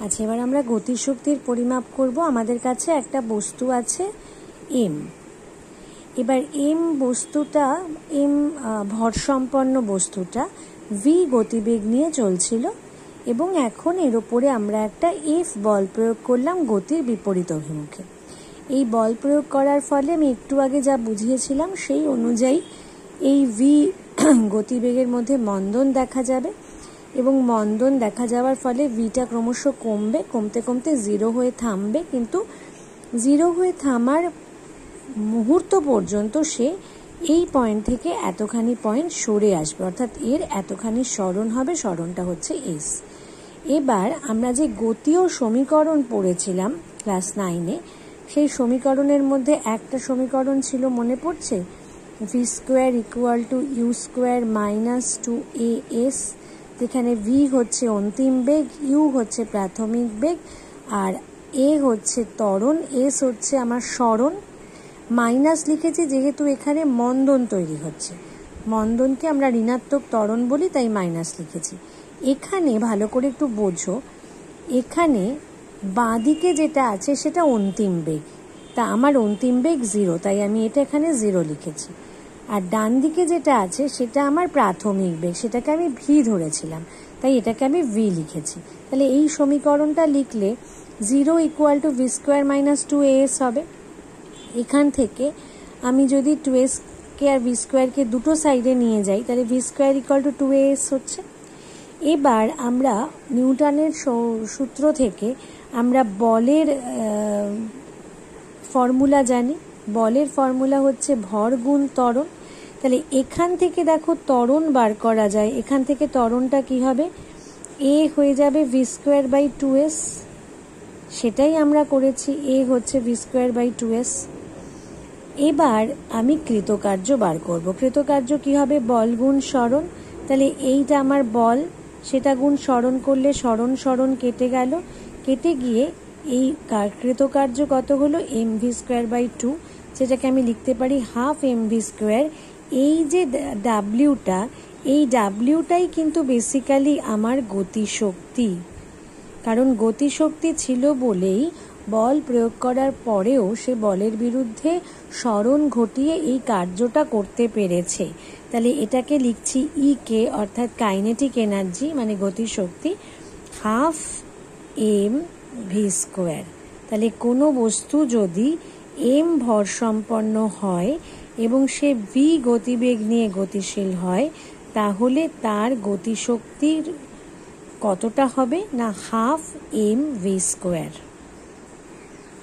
আচ্ছা, এবার আমরা গতিশক্তির পরিমাপ করব। আমাদের কাছে একটা বস্তু আছে এম। এবার এম ভরসম্পন্ন বস্তুটা ভি গতিবেগ নিয়ে চলছিল এবং এখন এর ওপরে আমরা একটা এফ বল প্রয়োগ করলাম গতির বিপরীত অভিমুখে। এই বল প্রয়োগ করার ফলে আমি একটু আগে যা বুঝিয়েছিলাম সেই অনুযায়ী এই ভি গতিবেগের মধ্যে মন্দন দেখা যাবে এবং মন্দন দেখা যাওয়ার ফলে ভিটা ক্রমশ কমতে কমতে জিরো হয়ে থামবে, কিন্তু জিরো হয়ে থামার মুহূর্ত পর্যন্ত সে এই পয়েন্ট থেকে এতখানি পয়েন্ট সরে আসবে, অর্থাৎ এর এতখানি সরণ হবে, সরণটা হচ্ছে এস। এবার আমরা যে গতীয় সমীকরণ পড়েছিলাম ক্লাস 9-এ, সেই সমীকরণের মধ্যে একটা সমীকরণ ছিল, মনে পড়ছে, V square equal to U square minus 2as, যেখানে ভি হচ্ছে অন্তিম বেগ, ইউ হচ্ছে প্রাথমিক বেগ, আর এ হচ্ছে ত্বরণ, এস হচ্ছে আমার সরণ। মাইনাস লিখেছি যেহেতু এখানে মন্দন তৈরি হচ্ছে, মন্দনকে আমরা ঋণাত্মক ত্বরণ বলি, তাই মাইনাস লিখেছি। এখানে ভালো করে একটু বোঝো, এখানে বাঁ দিকে যেটা আছে সেটা অন্তিম বেগ, তা আমার অন্তিম বেগ 0, তাই আমি এটা এখানে 0 লিখেছি। আর ডান দিকে যেটা আছে সেটা আমার প্রাথমিক বেগ, সেটাকে আমি ভি ধরেছিলাম, তাই এটাকে আমি ভি লিখেছি। তাহলে এই সমীকরণটা লিখলে 0 equal to V square minus 2as হবে। এখান থেকে আমি যদি 2sকে আর ভি স্কোয়ারকে দুটো সাইডে নিয়ে যাই, তাহলে V square equal two 2as হচ্ছে। এবার আমরা নিউটনের সূত্র থেকে আমরা বলের ফর্মুলা জানি। বলের ফর্মুলা হচ্ছে ভর গুণ ত্বরণ। তাহলে এখান থেকে দেখো ত্বরণ বার করা যায়। এখান থেকে ত্বরণটা কি হবে? এ হয়ে যাবে ভি স্কোয়ার বাই 2s, সেটাই আমরা করেছি, এ হচ্ছে ভি স্কোয়ার বাই 2s। এবার আমি কৃতকার্য বার করব। কৃতকার্য কি হবে? বল গুণ সরণ। তাহলে এইটা আমার বল, সেটা গুণ সরণ করলে সরণ সরণ কেটে গেল, কেটে গিয়ে এই কৃতকার্য কত হলো? এম ভি স্কোয়ার বাই 2, যেটাকে আমি লিখতে পারি হাফ এম ভি স্কোয়ার। এই যে ডাব্লিউটা, এই ডাব্লিউটাই কিন্তু বেসিক্যালি আমার গতিশক্তি, কারণ গতিশক্তি ছিল বলেই বল প্রয়োগ করার পরেও সে বলের বিরুদ্ধে সরণ ঘটিয়ে এই কার্যটা করতে পেরেছে। তাহলে এটাকে লিখছি ই কে, অর্থাৎ কাইনেটিক এনার্জি মানে গতিশক্তি, হাফ এম ভি স্কোয়ার। তাহলে কোনো বস্তু যদি এম ভর সম্পন্ন হয় এবং সে ভি গতিবেগ নিয়ে গতিশীল হয়, তাহলে তার গতিশক্তির কতটা হবে? না, হাফ এম ভি স্কোয়ার।